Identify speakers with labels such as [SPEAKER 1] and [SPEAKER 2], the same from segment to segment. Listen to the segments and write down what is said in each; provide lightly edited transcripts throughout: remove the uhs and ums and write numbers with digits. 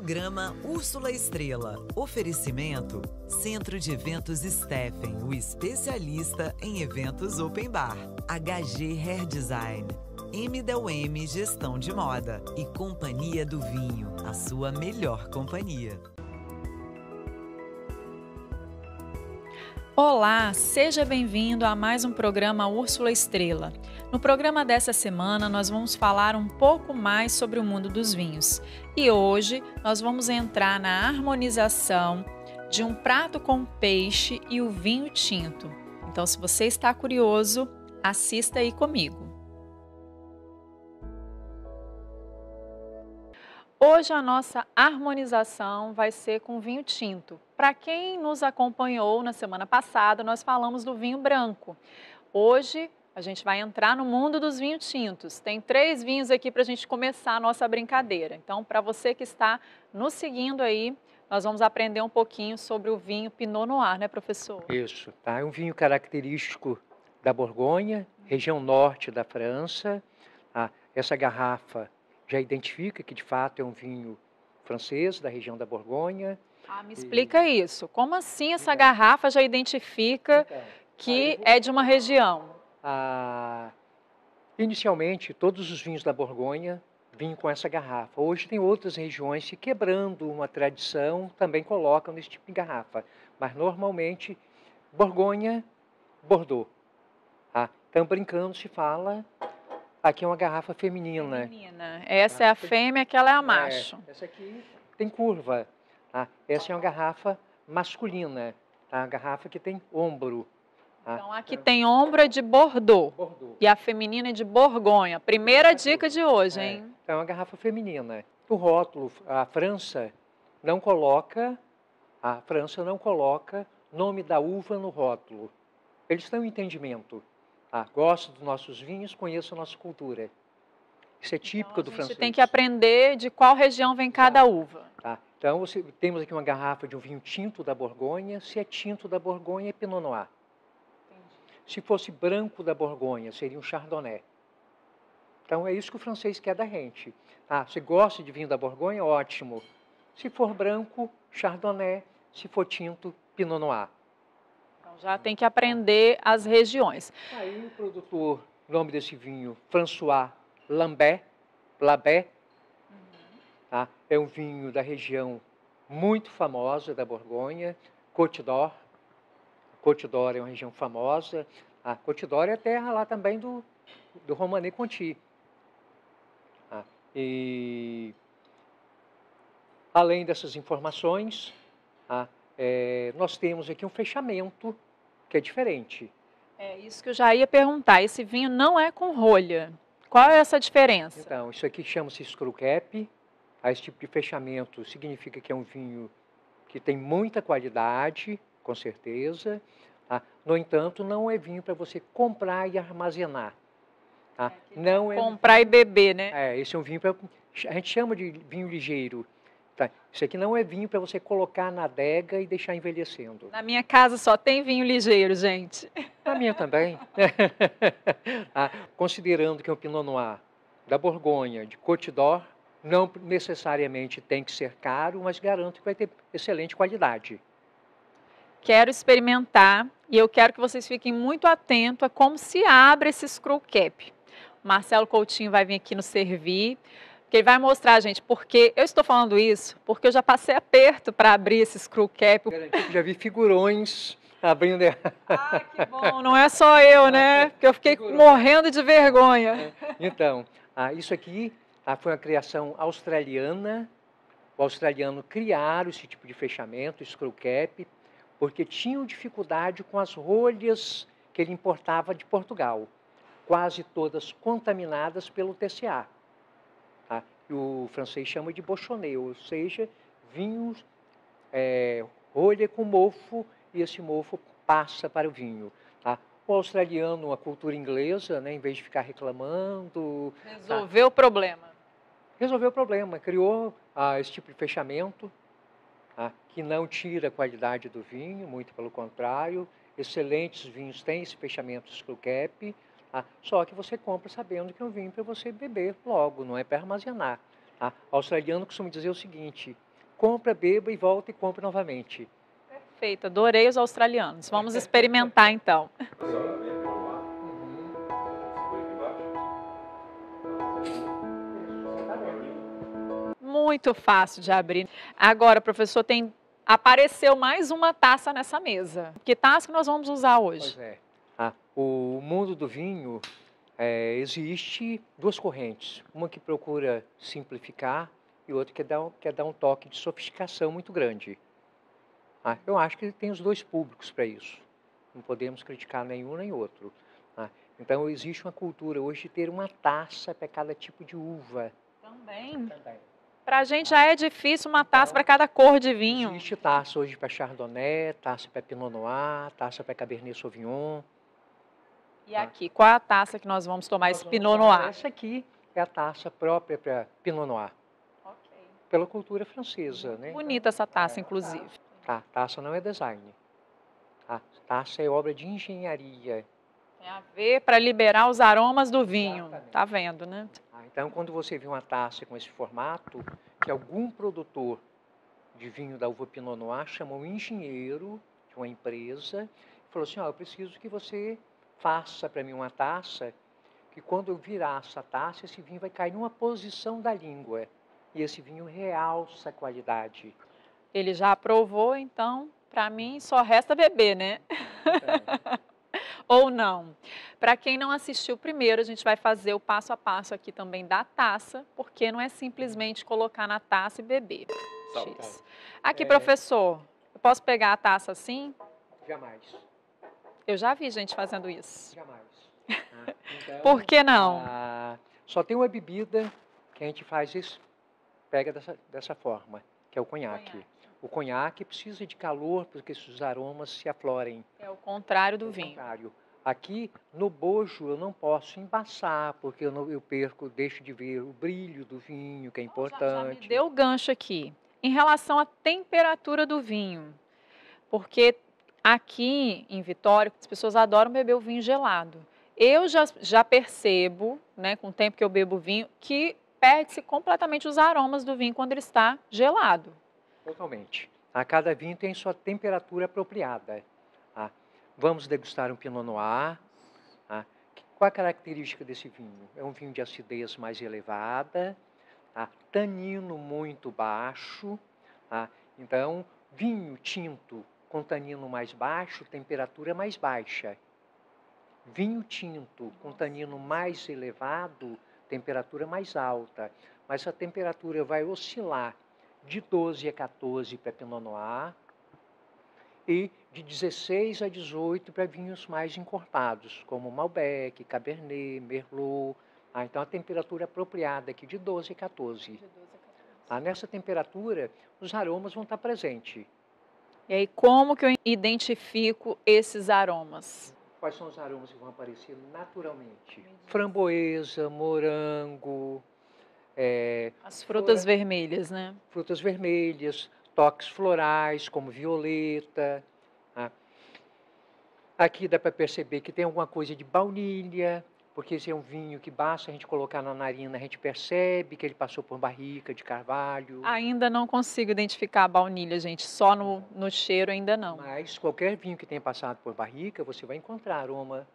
[SPEAKER 1] Programa Úrsula Estrela. Oferecimento Centro de Eventos Steffen, o especialista em eventos open bar. HG Hair Design. M&M Gestão de Moda e Companhia do Vinho, a sua melhor companhia.
[SPEAKER 2] Olá, seja bem-vindo a mais um programa Úrsula Estrela. No programa dessa semana, nós vamos falar um pouco mais sobre o mundo dos vinhos. E hoje, nós vamos entrar na harmonização de um prato com peixe e o vinho tinto. Então, se você está curioso, assista aí comigo. Hoje a nossa harmonização vai ser com vinho tinto. Para quem nos acompanhou na semana passada, nós falamos do vinho branco. Hoje a gente vai entrar no mundo dos vinhos tintos. Tem 3 vinhos aqui para a gente começar a nossa brincadeira. Então, para você que está nos seguindo aí, nós vamos aprender um pouquinho sobre o vinho Pinot Noir, né, professor?
[SPEAKER 3] Isso, tá? É um vinho característico da Borgonha, região norte da França. Essa garrafa já identifica que, de fato, é um vinho francês, da região da Borgonha.
[SPEAKER 2] Me explica isso. Como assim essa garrafa já identifica que é de uma região?
[SPEAKER 3] Inicialmente, todos os vinhos da Borgonha vinham com essa garrafa. Hoje tem outras regiões que, quebrando uma tradição, também colocam nesse tipo de garrafa. Mas, normalmente, Borgonha, Bordeaux. Então, brincando, se fala... Aqui é uma garrafa feminina.
[SPEAKER 2] Essa é a fêmea, aquela é a macho.
[SPEAKER 3] Essa aqui tem curva. Essa é uma garrafa masculina. A garrafa que tem ombro.
[SPEAKER 2] Então, aqui tem ombro de Bordeaux. E a feminina é de Borgonha. Primeira dica de hoje, hein?
[SPEAKER 3] Então, é uma garrafa feminina. O rótulo, a França não coloca nome da uva no rótulo. Eles têm um entendimento. Gosto dos nossos vinhos, conheço a nossa cultura. Isso é típico do francês. A gente
[SPEAKER 2] tem que aprender de qual região vem cada uva.
[SPEAKER 3] Então, temos aqui uma garrafa de um vinho tinto da Borgonha. Se é tinto da Borgonha, é Pinot Noir. Entendi. Se fosse branco da Borgonha, seria um Chardonnay. Então, é isso que o francês quer da gente. Se gosta de vinho da Borgonha, ótimo. Se for branco, Chardonnay. Se for tinto, Pinot Noir.
[SPEAKER 2] Já tem que aprender as regiões.
[SPEAKER 3] Aí o produtor, o nome desse vinho, François Lambert, é um vinho da região muito famosa da Borgonha, Côte d'Or. Côte d'Or é uma região famosa. Côte d'Or é a terra lá também do Romanée Conti. E além dessas informações, nós temos aqui um fechamento que é diferente.
[SPEAKER 2] É isso que eu já ia perguntar. Esse vinho não é com rolha. Qual é essa diferença?
[SPEAKER 3] Então, isso aqui chama-se screw cap. Esse tipo de fechamento significa que é um vinho que tem muita qualidade, com certeza. No entanto, não é vinho para você comprar e armazenar. Não
[SPEAKER 2] comprar e beber, né?
[SPEAKER 3] Esse é um vinho a gente chama de vinho ligeiro. Isso aqui não é vinho para você colocar na adega e deixar envelhecendo.
[SPEAKER 2] Na minha casa só tem vinho ligeiro, gente.
[SPEAKER 3] Na minha também. Considerando que é um Pinot Noir da Borgonha, de Côte d'Or, não necessariamente tem que ser caro, mas garanto que vai ter excelente qualidade.
[SPEAKER 2] Quero experimentar e eu quero que vocês fiquem muito atentos a como se abre esse screw cap. O Marcelo Coutinho vai vir aqui nos servir. Que ele vai mostrar, gente, porque eu estou falando isso, porque eu já passei aperto para abrir esse screw cap.
[SPEAKER 3] Já vi figurões abrindo.
[SPEAKER 2] Que bom, não é só eu, né? Porque eu fiquei morrendo de vergonha.
[SPEAKER 3] Então, isso aqui foi uma criação australiana. O australiano criaram esse tipo de fechamento, screw cap, porque tinham dificuldade com as rolhas que ele importava de Portugal, quase todas contaminadas pelo TCA. O francês chama de bochonnet, ou seja, vinhos, rolha com mofo, e esse mofo passa para o vinho. O australiano, a cultura inglesa, né, em vez de ficar reclamando...
[SPEAKER 2] Resolveu o problema.
[SPEAKER 3] Resolveu o problema, criou esse tipo de fechamento, que não tira a qualidade do vinho, muito pelo contrário. Excelentes vinhos têm esse fechamento screw cap, só que você compra sabendo que é um vinho para você beber logo, não é para armazenar. O australiano costuma dizer o seguinte, compra, beba e volta e compra novamente.
[SPEAKER 2] Perfeito, adorei os australianos. Vamos experimentar então. Muito fácil de abrir. Agora, professor, apareceu mais uma taça nessa mesa. Que taça que nós vamos usar hoje?
[SPEAKER 3] Pois é. O mundo do vinho, existe duas correntes. Uma que procura simplificar e outra que quer dar um toque de sofisticação muito grande. Eu acho que tem os dois públicos para isso. Não podemos criticar nenhum nem outro. Então, existe uma cultura hoje de ter uma taça para cada tipo de uva.
[SPEAKER 2] Também. Para a gente já é difícil uma taça para cada cor de vinho.
[SPEAKER 3] Existe taça hoje para Chardonnay, taça para Pinot Noir, taça para Cabernet Sauvignon.
[SPEAKER 2] E aqui, qual é a taça que nós vamos tomar esse Pinot Noir?
[SPEAKER 3] Essa aqui é a taça própria para Pinot Noir.
[SPEAKER 2] Okay.
[SPEAKER 3] Pela cultura francesa, né?
[SPEAKER 2] Bonita essa taça, inclusive.
[SPEAKER 3] Taça não é design. Taça é obra de engenharia.
[SPEAKER 2] Tem a ver para liberar os aromas do vinho. Exatamente. Tá vendo, né?
[SPEAKER 3] Então, quando você vê uma taça com esse formato, que algum produtor de vinho da uva Pinot Noir chamou um engenheiro de uma empresa e falou assim, eu preciso que você faça para mim uma taça que quando eu virar essa taça, esse vinho vai cair numa posição da língua. E esse vinho realça a qualidade.
[SPEAKER 2] Ele já aprovou, então, para mim, só resta beber, né? Ou não. Para quem não assistiu primeiro, a gente vai fazer o passo a passo aqui também da taça, porque não é simplesmente colocar na taça e beber. Aqui, professor, eu posso pegar a taça assim?
[SPEAKER 3] Jamais.
[SPEAKER 2] Eu já vi gente fazendo isso.
[SPEAKER 3] Jamais. Então,
[SPEAKER 2] por que não?
[SPEAKER 3] Só tem uma bebida que a gente faz isso, pega dessa forma, que é o conhaque. O conhaque precisa de calor para que esses aromas se aflorem.
[SPEAKER 2] É o contrário do vinho.
[SPEAKER 3] Contrário. Aqui, no bojo, eu não posso embaçar, porque eu deixo de ver o brilho do vinho, que é importante.
[SPEAKER 2] Já me deu o gancho aqui. Em relação à temperatura do vinho, porque aqui em Vitória, as pessoas adoram beber o vinho gelado. Eu já percebo, né, com o tempo que eu bebo vinho, que perde-se completamente os aromas do vinho quando ele está gelado.
[SPEAKER 3] Totalmente. Cada vinho tem sua temperatura apropriada. Vamos degustar um Pinot Noir. Qual a característica desse vinho? É um vinho de acidez mais elevada, tanino muito baixo. Então, vinho tinto com tanino mais baixo, temperatura mais baixa. Vinho tinto com tanino mais elevado, temperatura mais alta. Mas a temperatura vai oscilar de 12 a 14 para Pinot Noir e de 16 a 18 para vinhos mais encorpados, como Malbec, Cabernet, Merlot. Então, a temperatura apropriada aqui de 12 a 14. Nessa temperatura, os aromas vão estar presentes.
[SPEAKER 2] E aí, como que eu identifico esses aromas?
[SPEAKER 3] Quais são os aromas que vão aparecer naturalmente? Framboesa, morango...
[SPEAKER 2] as frutas vermelhas, né?
[SPEAKER 3] Frutas vermelhas, toques florais, como violeta. Aqui dá para perceber que tem alguma coisa de baunilha, porque esse é um vinho que basta a gente colocar na narina, a gente percebe que ele passou por barrica de carvalho.
[SPEAKER 2] Ainda não consigo identificar a baunilha, gente, só no cheiro ainda não.
[SPEAKER 3] Mas qualquer vinho que tenha passado por barrica, você vai encontrar aroma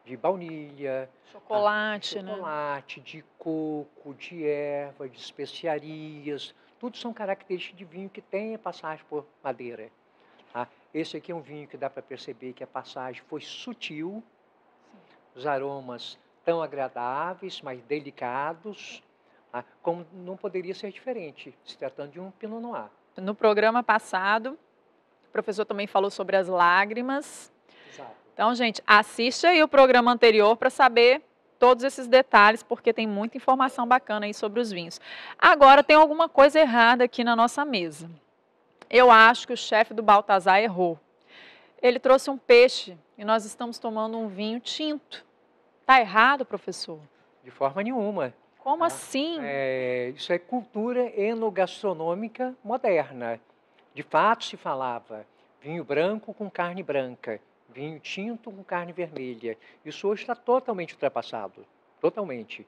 [SPEAKER 3] de baunilha,
[SPEAKER 2] chocolate,
[SPEAKER 3] de coco, de erva, de especiarias. Tudo são características de vinho que tenha passagem por madeira. Esse aqui é um vinho que dá para perceber que a passagem foi sutil. Sim. Os aromas tão agradáveis, mas delicados, como não poderia ser diferente, se tratando de um Pinot Noir.
[SPEAKER 2] No programa passado, o professor também falou sobre as lágrimas.
[SPEAKER 3] Exato.
[SPEAKER 2] Então, gente, assiste aí o programa anterior para saber todos esses detalhes, porque tem muita informação bacana aí sobre os vinhos. Agora, tem alguma coisa errada aqui na nossa mesa. Eu acho que o chefe do Balthazar errou. Ele trouxe um peixe e nós estamos tomando um vinho tinto. Está errado, professor?
[SPEAKER 3] De forma nenhuma.
[SPEAKER 2] Como assim?
[SPEAKER 3] Isso é cultura enogastronômica moderna. De fato, se falava vinho branco com carne branca, vinho tinto com carne vermelha. Isso hoje está totalmente ultrapassado. Totalmente.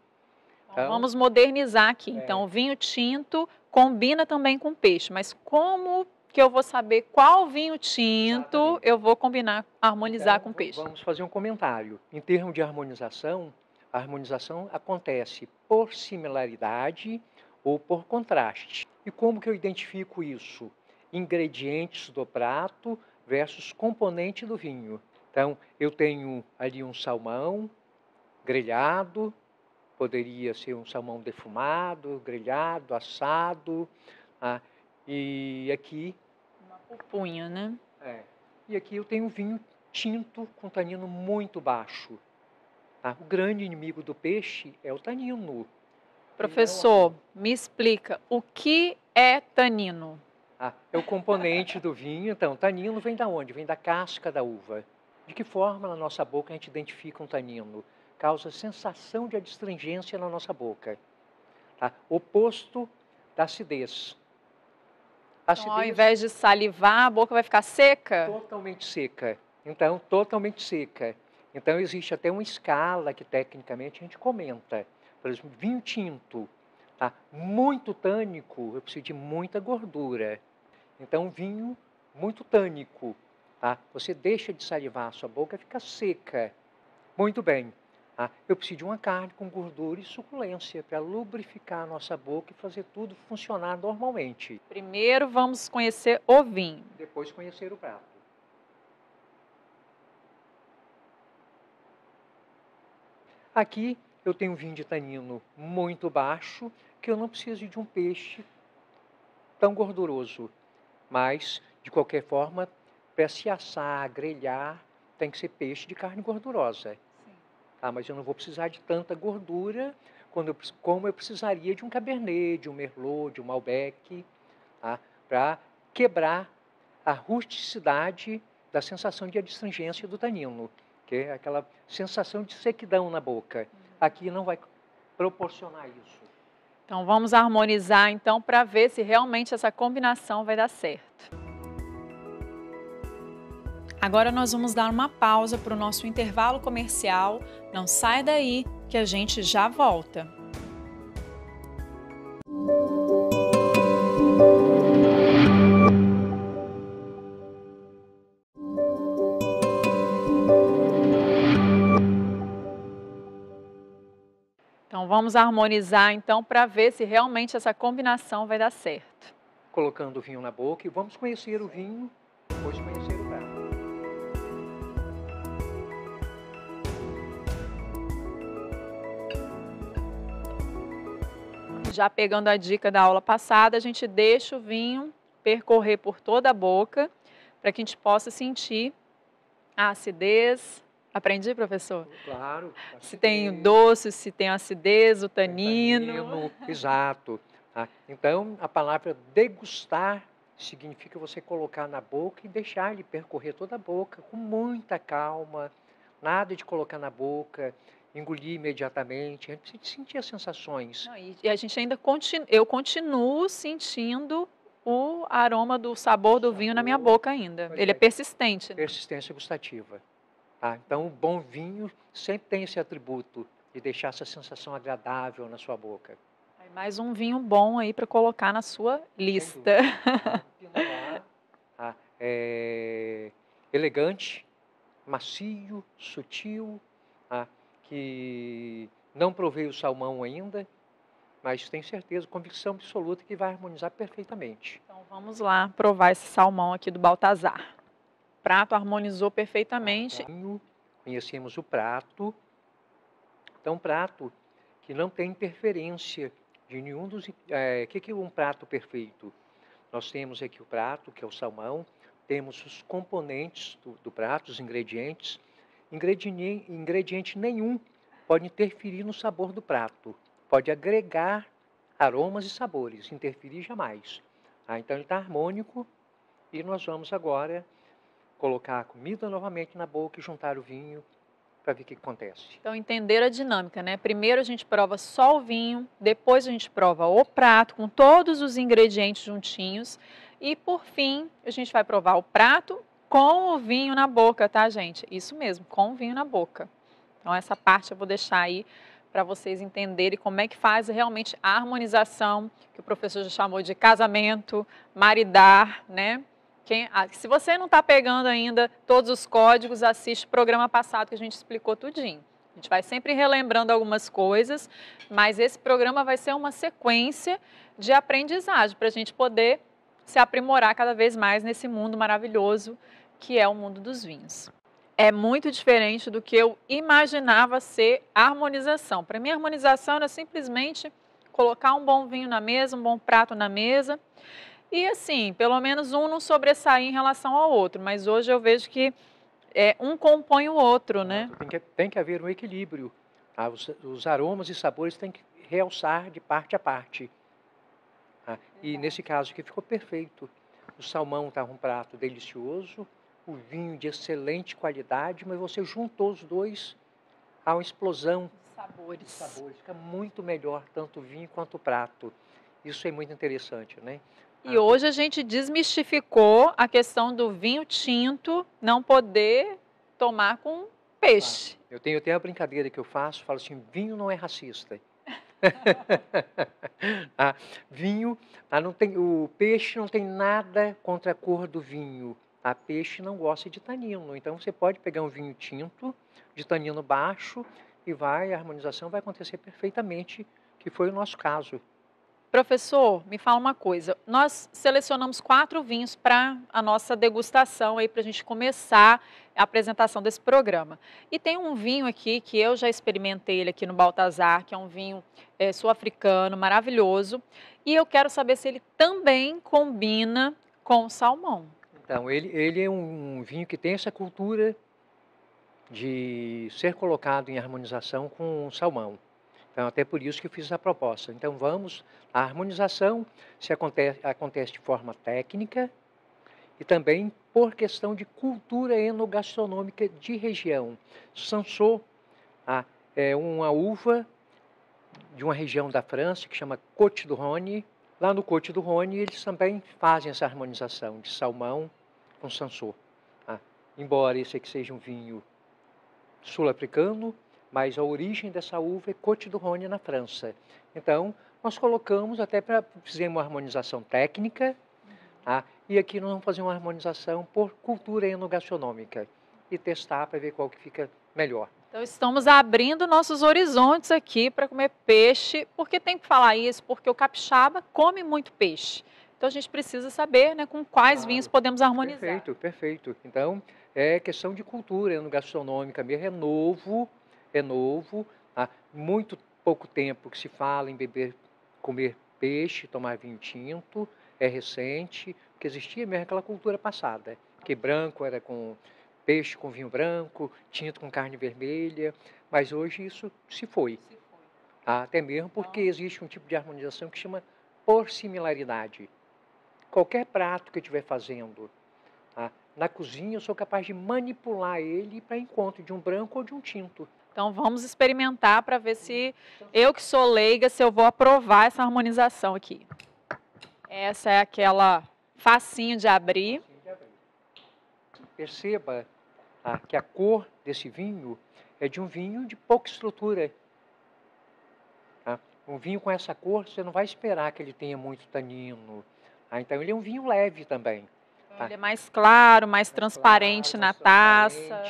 [SPEAKER 2] Então, vamos modernizar aqui. Então, vinho tinto combina também com peixe, mas como que eu vou saber qual vinho tinto
[SPEAKER 3] Exatamente.
[SPEAKER 2] eu vou combinar, harmonizar
[SPEAKER 3] Então,
[SPEAKER 2] com peixe?
[SPEAKER 3] vamos fazer um comentário. Em termos de harmonização, a harmonização acontece por similaridade ou por contraste. E como que eu identifico isso? Ingredientes do prato versus componente do vinho. Então, eu tenho ali um salmão grelhado, poderia ser um salmão defumado, grelhado, assado, e aqui
[SPEAKER 2] Uma pupunha, né?
[SPEAKER 3] E aqui eu tenho um vinho tinto com tanino muito baixo. Tá? O grande inimigo do peixe é o tanino.
[SPEAKER 2] Professor, me explica, o que é tanino?
[SPEAKER 3] É o componente do vinho. Então, tanino vem da onde? Vem da casca da uva. De que forma na nossa boca a gente identifica um tanino? Causa sensação de adstringência na nossa boca. Tá? Oposto da acidez.
[SPEAKER 2] Então, ao invés de salivar, a boca vai ficar seca?
[SPEAKER 3] Totalmente seca. Então, totalmente seca. Então, existe até uma escala que, tecnicamente, a gente comenta. Por exemplo, vinho tinto, tá? Muito tânico, eu preciso de muita gordura. Então, vinho muito tânico, tá? Você deixa de salivar, a sua boca fica seca. Muito bem. Tá? Eu preciso de uma carne com gordura e suculência para lubrificar a nossa boca e fazer tudo funcionar normalmente.
[SPEAKER 2] Primeiro vamos conhecer o vinho.
[SPEAKER 3] Depois conhecer o prato. Aqui eu tenho um vinho de tanino muito baixo, que eu não preciso de um peixe tão gorduroso. Mas, de qualquer forma, para se assar, grelhar, tem que ser peixe de carne gordurosa. Mas eu não vou precisar de tanta gordura como eu precisaria de um Cabernet, de um Merlot, de um Malbec, para quebrar a rusticidade da sensação de adstringência do tanino, que é aquela sensação de sequidão na boca. Aqui não vai proporcionar isso.
[SPEAKER 2] Então vamos harmonizar então para ver se realmente essa combinação vai dar certo. Agora nós vamos dar uma pausa para o nosso intervalo comercial. Não sai daí que a gente já volta. Então vamos harmonizar então para ver se realmente essa combinação vai dar certo.
[SPEAKER 3] Colocando o vinho na boca e vamos conhecer o vinho, depois conhecer o prato.
[SPEAKER 2] Já pegando a dica da aula passada, a gente deixa o vinho percorrer por toda a boca para que a gente possa sentir a acidez. Aprendi, professor?
[SPEAKER 3] Claro.
[SPEAKER 2] Se tem o doce, se tem a acidez, o tanino.
[SPEAKER 3] Exato. Então, a palavra degustar significa você colocar na boca e deixar ele percorrer toda a boca com muita calma. Nada de colocar na boca, engolir imediatamente, a gente precisa sentir as sensações.
[SPEAKER 2] Não, e a gente ainda eu continuo sentindo o aroma do sabor do vinho na minha boca ainda. Ele é persistente. Né?
[SPEAKER 3] Persistência gustativa. Então, um bom vinho sempre tem esse atributo de deixar essa sensação agradável na sua boca.
[SPEAKER 2] Mais um vinho bom aí para colocar na sua lista.
[SPEAKER 3] Elegante, macio, sutil, que não provei o salmão ainda, mas tenho certeza, convicção absoluta que vai harmonizar perfeitamente.
[SPEAKER 2] Então vamos lá provar esse salmão aqui do Baltazar. O prato harmonizou perfeitamente.
[SPEAKER 3] Conhecemos o prato. Então, um prato que não tem interferência de nenhum dos... O que é um prato perfeito? Nós temos aqui o prato, que é o salmão, temos os componentes do prato, os ingredientes. Ingrediente nenhum pode interferir no sabor do prato. Pode agregar aromas e sabores, interferir jamais. Então ele está harmônico e nós vamos agora colocar a comida novamente na boca e juntar o vinho para ver o que acontece.
[SPEAKER 2] Então entender a dinâmica, né? Primeiro a gente prova só o vinho, depois a gente prova o prato com todos os ingredientes juntinhos e por fim a gente vai provar o prato com o vinho na boca, tá, gente? Isso mesmo, com o vinho na boca. Então essa parte eu vou deixar aí para vocês entenderem como é que faz realmente a harmonização, que o professor já chamou de casamento, maridar, né? Se você não está pegando ainda todos os códigos, assiste o programa passado que a gente explicou tudinho. A gente vai sempre relembrando algumas coisas, mas esse programa vai ser uma sequência de aprendizagem para a gente poder se aprimorar cada vez mais nesse mundo maravilhoso que é o mundo dos vinhos. É muito diferente do que eu imaginava ser a harmonização. Para mim, a harmonização era simplesmente colocar um bom vinho na mesa, um bom prato na mesa e, assim, pelo menos um não sobressair em relação ao outro. Mas hoje eu vejo que um compõe o outro, né?
[SPEAKER 3] Tem que haver um equilíbrio. Tá? Os aromas e sabores têm que realçar de parte a parte. Tá? E nesse caso aqui ficou perfeito. O salmão está um prato delicioso, o vinho de excelente qualidade, mas você juntou os dois, há uma explosão de sabores. Fica muito melhor tanto o vinho quanto o prato. Isso é muito interessante, né?
[SPEAKER 2] E hoje a gente desmistificou a questão do vinho tinto não poder tomar com peixe.
[SPEAKER 3] Eu tenho até a brincadeira que eu faço, falo assim, vinho não é racista. Vinho, o peixe não tem nada contra a cor do vinho. Peixe não gosta de tanino, então você pode pegar um vinho tinto, de tanino baixo, e a harmonização vai acontecer perfeitamente, que foi o nosso caso.
[SPEAKER 2] Professor, me fala uma coisa, nós selecionamos 4 vinhos para a nossa degustação, para a gente começar a apresentação desse programa. E tem um vinho aqui, que eu já experimentei ele aqui no Baltazar, que é um vinho sul-africano, maravilhoso, e eu quero saber se ele também combina com o salmão.
[SPEAKER 3] Então, ele é um vinho que tem essa cultura de ser colocado em harmonização com o salmão. Então, até por isso que eu fiz a proposta. Então, a harmonização acontece de forma técnica e também por questão de cultura enogastronômica de região. Cinsault é uma uva de uma região da França que chama Côte du Rhône. Lá no Côte du Rhône, eles também fazem essa harmonização de salmão com Cinsault. Embora esse aqui seja um vinho sul-africano, mas a origem dessa uva é Côte du Rhône, na França. Então, nós colocamos até para fazer uma harmonização técnica, e aqui nós vamos fazer uma harmonização por cultura enogastronômica e testar para ver qual que fica melhor.
[SPEAKER 2] Então, estamos abrindo nossos horizontes aqui para comer peixe. Por que tem que falar isso? Porque o capixaba come muito peixe. Então, a gente precisa saber, né, com quais vinhos podemos harmonizar.
[SPEAKER 3] Perfeito, perfeito. Então, é questão de cultura enogastronômica mesmo, é novo. Há muito pouco tempo que se fala em comer peixe, tomar vinho tinto, é recente, porque existia mesmo aquela cultura passada, que branco era com peixe com vinho branco, tinto com carne vermelha, mas hoje isso se foi. Até mesmo porque existe um tipo de harmonização que chama por similaridade. Qualquer prato que eu estiver fazendo na cozinha, eu sou capaz de manipular ele para encontro de um branco ou de um tinto.
[SPEAKER 2] Então, vamos experimentar para ver se eu que sou leiga, se eu vou aprovar essa harmonização aqui. Essa é aquela facinho de abrir.
[SPEAKER 3] Perceba que a cor desse vinho é de um vinho de pouca estrutura. Um vinho com essa cor, você não vai esperar que ele tenha muito tanino. Então, ele é um vinho leve também.
[SPEAKER 2] Ele é mais claro, mais transparente na taça.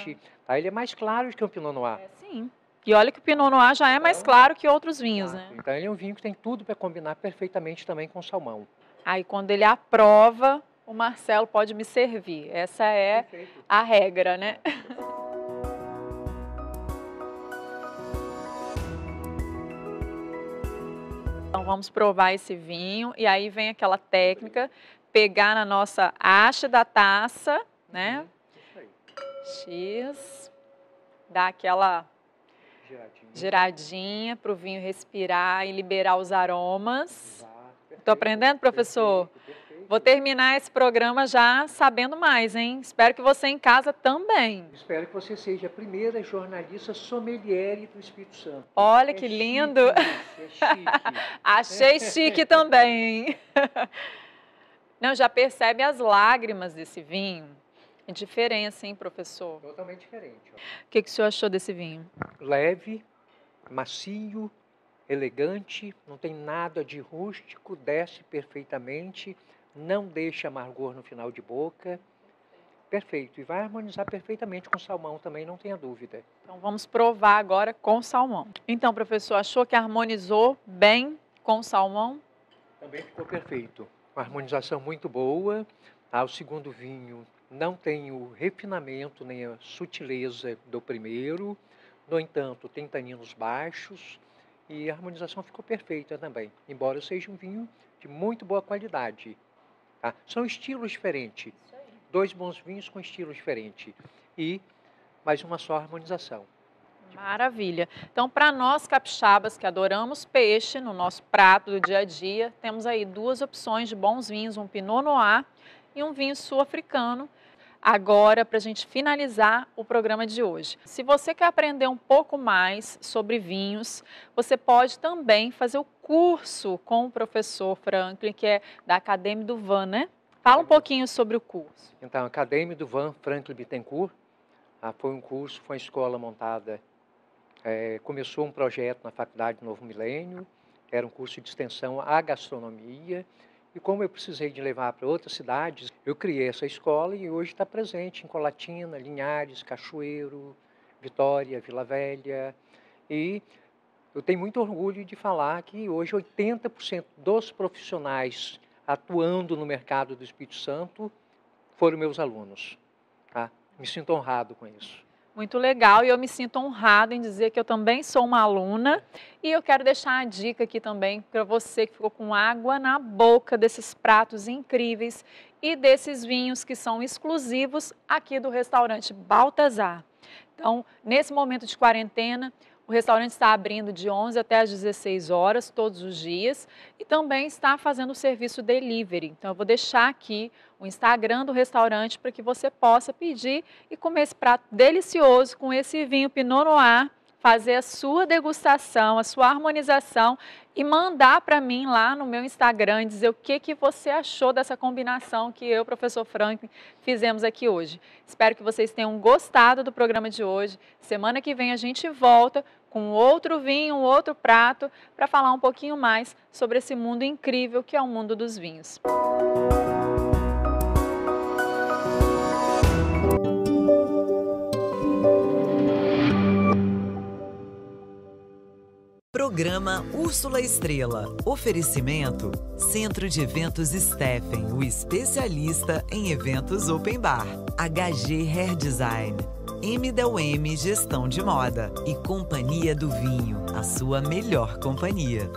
[SPEAKER 3] Ele é mais claro do que o Pinot Noir.
[SPEAKER 2] Sim. E olha que o Pinot Noir já é mais claro que outros vinhos, né?
[SPEAKER 3] Então, ele é um vinho que tem tudo para combinar perfeitamente também com o salmão.
[SPEAKER 2] Aí, quando ele aprova, o Marcelo pode me servir. Essa é a regra, né? Então, vamos provar esse vinho. E aí vem aquela técnica, pegar na nossa haste da taça, né? X, dar aquela giradinha para o vinho respirar e liberar os aromas. Estou aprendendo, professor? Vou terminar esse programa já sabendo mais, hein? Espero que você em casa também.
[SPEAKER 3] Espero que você seja a primeira jornalista sommelier do Espírito Santo.
[SPEAKER 2] Olha que lindo!
[SPEAKER 3] Chique, é chique.
[SPEAKER 2] Achei chique também. Não, já percebe as lágrimas desse vinho? É diferença, hein, professor?
[SPEAKER 3] Totalmente diferente.
[SPEAKER 2] O que o senhor achou desse vinho?
[SPEAKER 3] Leve, macio, elegante, não tem nada de rústico, desce perfeitamente, não deixa amargor no final de boca. Perfeito, e vai harmonizar perfeitamente com salmão também, não tenha dúvida.
[SPEAKER 2] Então vamos provar agora com salmão. Então, professor, achou que harmonizou bem com salmão?
[SPEAKER 3] Também ficou perfeito, uma harmonização muito boa. O segundo vinho não tem o refinamento nem a sutileza do primeiro, no entanto, tem taninos baixos e a harmonização ficou perfeita também, embora seja um vinho de muito boa qualidade. Tá? São estilos diferentes. 2 bons vinhos com estilo diferente e mais uma só harmonização.
[SPEAKER 2] Maravilha. Então, para nós capixabas que adoramos peixe no nosso prato do dia a dia, temos aí 2 opções de bons vinhos, um Pinot Noir e um vinho sul-africano. Agora, para a gente finalizar o programa de hoje. Se você quer aprender um pouco mais sobre vinhos, você pode também fazer o curso com o professor Franklin, que é da Acadêmie do Vin, né? Fala um pouquinho sobre o curso.
[SPEAKER 3] Então, a Acadêmie do Vin Franklin Bittencourt foi um curso, foi uma escola montada, começou um projeto na Faculdade do Novo Milênio, era um curso de extensão à gastronomia, e como eu precisei de levar para outras cidades, eu criei essa escola e hoje está presente em Colatina, Linhares, Cachoeiro, Vitória, Vila Velha, e eu tenho muito orgulho de falar que hoje 80% dos profissionais atuando no mercado do Espírito Santo foram meus alunos. Tá? Me sinto honrado com isso.
[SPEAKER 2] Muito legal, e eu me sinto honrado em dizer que eu também sou uma aluna. E eu quero deixar a dica aqui também para você que ficou com água na boca desses pratos incríveis e desses vinhos que são exclusivos aqui do restaurante Baltazar. Então, nesse momento de quarentena, o restaurante está abrindo de 11 até as 16 horas, todos os dias, e também está fazendo o serviço delivery. Então, eu vou deixar aqui o Instagram do restaurante para que você possa pedir e comer esse prato delicioso com esse vinho Pinot Noir, fazer a sua degustação, a sua harmonização e mandar para mim lá no meu Instagram e dizer o que você achou dessa combinação que eu, professor Franklin, fizemos aqui hoje. Espero que vocês tenham gostado do programa de hoje. Semana que vem a gente volta com outro vinho, outro prato, para falar um pouquinho mais sobre esse mundo incrível que é o mundo dos vinhos.
[SPEAKER 1] Programa Úrsula Estrela. Oferecimento Centro de Eventos Steffen, o especialista em eventos open bar. HG Hair Design. M Gestão de Moda. E Companhia do Vinho, a sua melhor companhia.